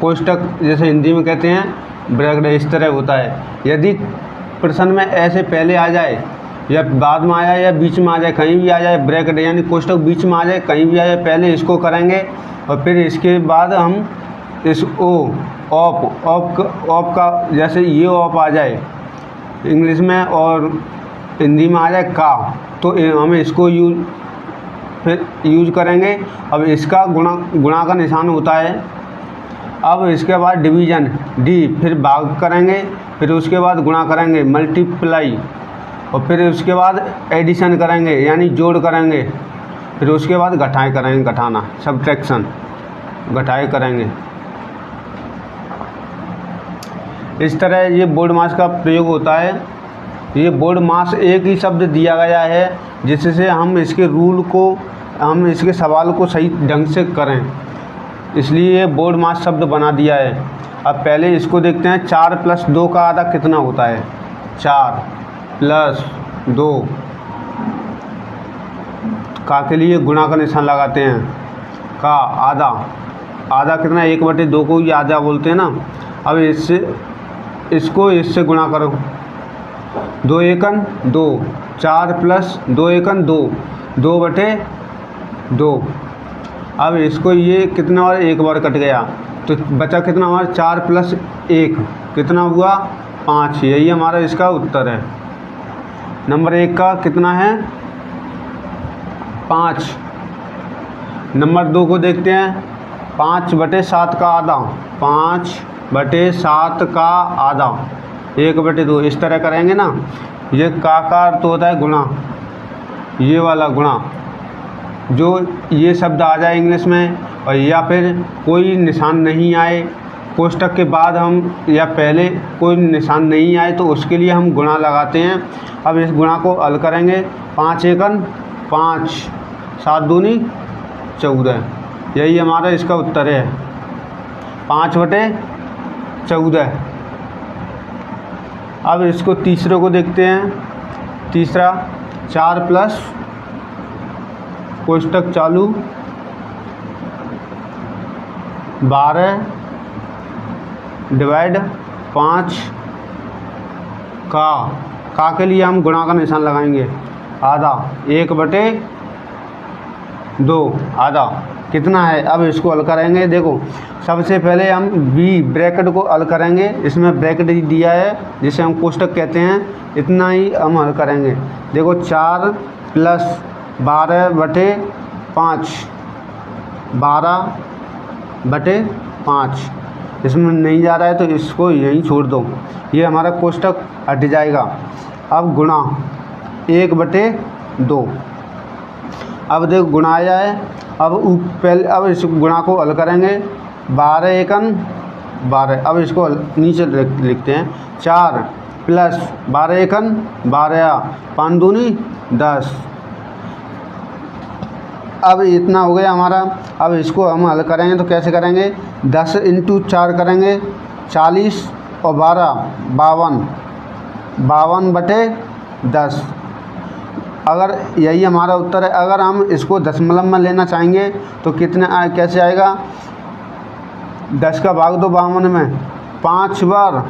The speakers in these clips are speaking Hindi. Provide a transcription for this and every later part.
कोष्टक जैसे हिंदी में कहते हैं ब्रैकेट, इस तरह होता है। यदि प्रश्न में ऐसे पहले आ जाए या बाद में आ जाए या बीच में आ जाए, कहीं भी आ जाए ब्रैकेट यानी कोष्टक बीच में आ जाए, कहीं भी आ जाए, पहले इसको करेंगे और फिर इसके बाद हम इस ऑप का जैसे ये ऑप आ जाए इंग्लिश में और हिंदी में आ जाए का, तो हम इसको यूज करेंगे। अब इसका गुणा का निशान होता है। अब इसके बाद डिवीज़न डी, फिर भाग करेंगे, फिर उसके बाद गुणा करेंगे मल्टीप्लाई, और फिर उसके बाद एडिशन करेंगे यानी जोड़ करेंगे, फिर उसके बाद घटाएं करेंगे, घटाना सब्ट्रैक्शन, घटाएं करेंगे। इस तरह ये बोर्ड मास का प्रयोग होता है। ये बोर्ड मास एक ही शब्द दिया गया है जिससे हम इसके रूल को, हम इसके सवाल को सही ढंग से करें, इसलिए ये बोर्ड मास शब्द बना दिया है। अब पहले इसको देखते हैं, 4 + 2 का आधा कितना होता है। 4 + 2 का के लिए गुणा का निशान लगाते हैं, का आधा, आधा कितना, 1/2 को ही आधा बोलते हैं ना। अब इससे गुणा करो, 2 एकन 2, 4 + 2 एकन 2, 2/2। अब इसको ये कितना और एक बार कट गया तो बचा कितना हमारा, 4 + 1 कितना हुआ, 5। यही हमारा इसका उत्तर है। नंबर 1 का कितना है, 5। नंबर 2 को देखते हैं, 5/7 का आधा, 5/7 का आधा, 1/2, इस तरह करेंगे ना। ये का अर्थ होता है गुणा, ये वाला गुणा, जो ये शब्द आ जाए इंग्लिश में और या फिर कोई निशान नहीं आए कोष्टक के बाद हम, या पहले कोई निशान नहीं आए तो उसके लिए हम गुणा लगाते हैं। अब इस गुणा को हल करेंगे, 5 एकन 5, 7 दूनी 14, यही हमारा इसका उत्तर है, 5/14। अब इसको तीसरे को देखते हैं। तीसरा, 4 + कोष्टक चालू 12 / 5 का के लिए हम गुणा का निशान लगाएंगे, आधा, 1/2 आधा कितना है। अब इसको हल करेंगे। देखो सबसे पहले हम बी ब्रैकेट को हल करेंगे, इसमें ब्रैकेट ही दिया है जिसे हम कोष्टक कहते हैं, इतना ही हम हल करेंगे। देखो 4 + 12/5, 12/5, इसमें नहीं जा रहा है तो इसको यहीं छोड़ दो, ये हमारा कोष्टक हट जाएगा। अब गुणा 1/2, अब देखो गुणाया है। अब इस गुणा को हल करेंगे, 12 एकन 12, अब इसको नीचे लिखते हैं, 4 + 12 एकन 12, 5 दूनी 10। अब इतना हो गया हमारा। अब इसको हम हल करेंगे तो कैसे करेंगे, 10 × 4 करेंगे, 40 और 12 52, 52/10। अगर यही हमारा उत्तर है। अगर हम इसको दशमलव में लेना चाहेंगे तो कितना कैसे आएगा, 10 का भाग दो 52 में, 5 बार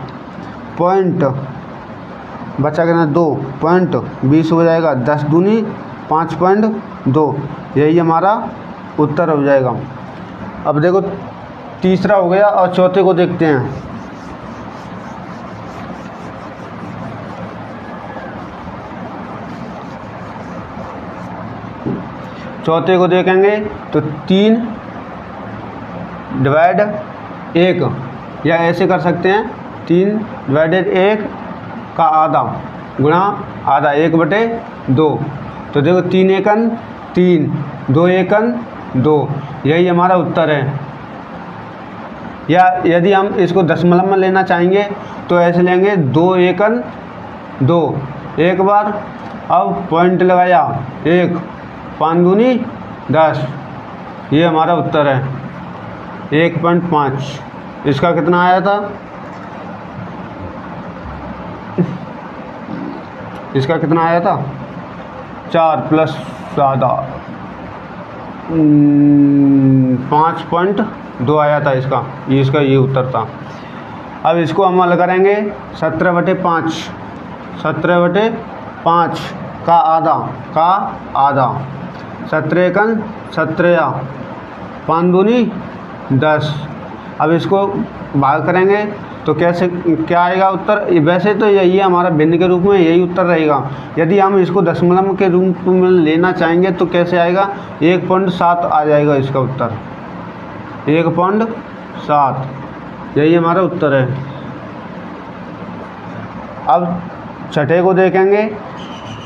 पॉइंट बचा कितना, 2.20 हो जाएगा, 10 दूनी 5.2, यही हमारा उत्तर हो जाएगा। अब देखो तीसरा हो गया और चौथे को देखते हैं। चौथे को देखेंगे तो 3/1, या ऐसे कर सकते हैं, 3/1 का आधा गुणा आधा, 1/2। तो देखो 3 एकन 3, 2 एकन 2, यही हमारा उत्तर है। या यदि हम इसको दशमलव में लेना चाहेंगे तो ऐसे लेंगे, 2 एकन 2, एक बार, अब पॉइंट लगाया 1, 5 दूनी 10, ये हमारा उत्तर है 1.5। इसका कितना आया था, इसका कितना आया था, 4 + आधा, 5.2 आया था इसका ये उत्तर था। अब इसको हम हल करेंगे 17/5, 17/5 का आधा 17 एकन 17, 5 दूनी 10। अब इसको भाग करेंगे तो कैसे क्या आएगा उत्तर? वैसे तो यही है हमारा भिन्न के रूप में यही उत्तर रहेगा। यदि हम इसको दशमलव के रूप में लेना चाहेंगे तो कैसे आएगा? 1.7 आ जाएगा इसका उत्तर, 1.7 यही हमारा उत्तर है। अब छठे को देखेंगे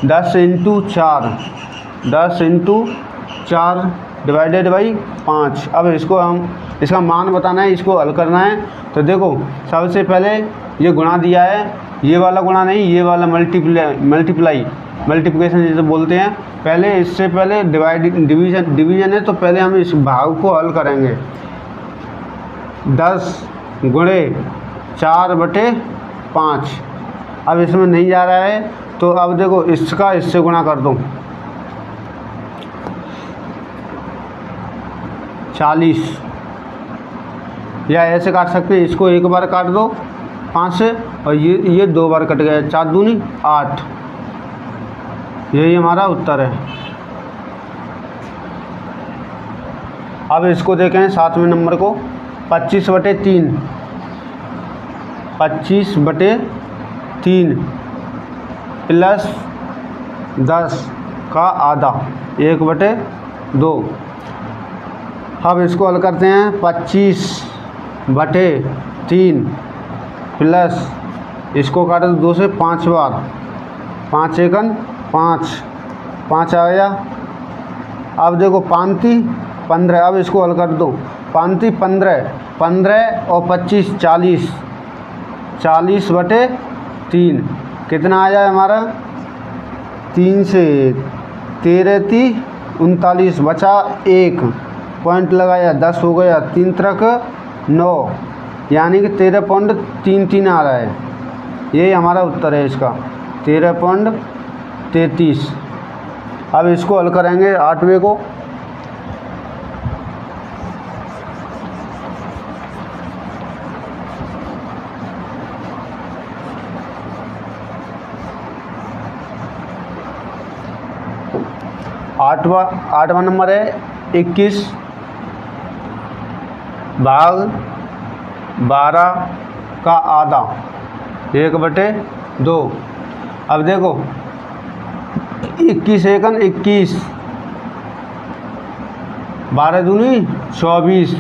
10 × 4, 10 × 4 डिवाइडेड बाई 5। अब इसको हम इसका मान बताना है, इसको हल करना है। तो देखो सबसे पहले ये गुणा दिया है, ये वाला गुणा नहीं, ये वाला मल्टीप्लिकेशन जैसे बोलते हैं। पहले इससे पहले डिवीजन है, तो पहले हम इस भाग को हल करेंगे। 10 × 4/5। अब इसमें नहीं जा रहा है तो अब देखो इसका इससे गुणा कर दो, 40। या ऐसे काट सकते हैं, इसको एक बार काट दो 5 से, और ये 2 बार कट गया, 4 दूनी 8। यही हमारा उत्तर है। अब इसको देखें 7वें नंबर को 25/3, 25/3 प्लस 10 का आधा 1/2। अब इसको हल करते हैं 25/3 प्लस इसको काटे तो 2 से 5 बार, 5 एकन 5 आ गया। अब देखो 5 15। अब इसको हल कर दो, 5 15 और 25 40, 40/3 कितना आया हमारा? 3 से 13 39 बचा 1 पॉइंट लगाया, 10 हो गया, 3 × 9 यानी कि 13.33 आ रहा है। यही हमारा उत्तर है इसका, 13.33। अब इसको हल करेंगे 8वें को। आठवां नंबर है 21 भाग 12 का आधा 1/2। अब देखो 21 एकन 21, 12 दूनी 24।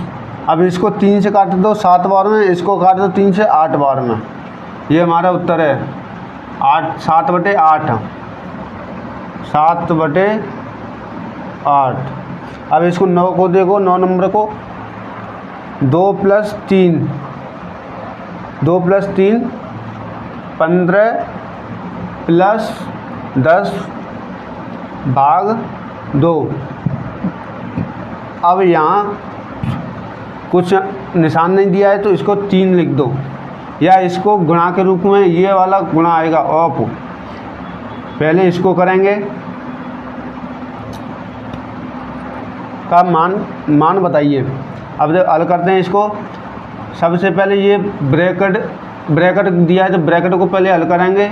अब इसको 3 से काट दो 7 बार में, इसको काट दो 3 से 8 बार में। ये हमारा उत्तर है 7/8, 7/8। अब इसको 9 को देखो, 9 नंबर को 2 + 3 15 प्लस 10 भाग 2। अब यहाँ कुछ निशान नहीं दिया है तो इसको 3 लिख दो, या इसको गुणा के रूप में ये वाला गुणा आएगा ऑफ। पहले इसको करेंगे का मान बताइए। अब हल करते हैं इसको। सबसे पहले ये ब्रैकेट दिया है तो ब्रैकेट को पहले हल करेंगे।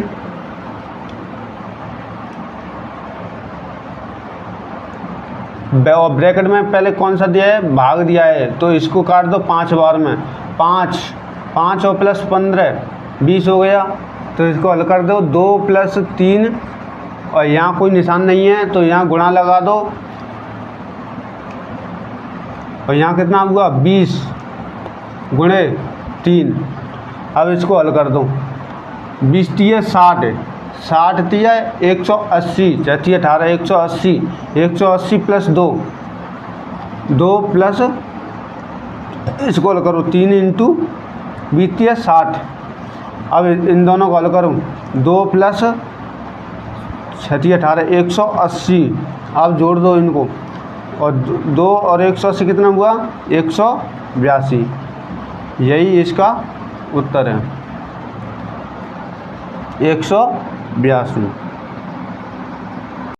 और ब्रैकेट में पहले कौन सा दिया है? भाग दिया है, तो इसको काट दो 5 बार में। 5 और प्लस 15 20 हो गया। तो इसको हल कर दो 2 + 3, और यहाँ कोई निशान नहीं है तो यहाँ गुणा लगा दो, और यहाँ कितना हुआ 20 × 3। अब इसको हल कर दो, 20 × 60, 60 × 180, 4 18 180, 180 + 2 प्लस इसको हल करो 3 × 20 × 60। अब इन दोनों को हल करूँ 2 + 6 18 180। अब जोड़ दो इनको, और 2 और 180 कितना हुआ 182। यही इसका उत्तर है 182।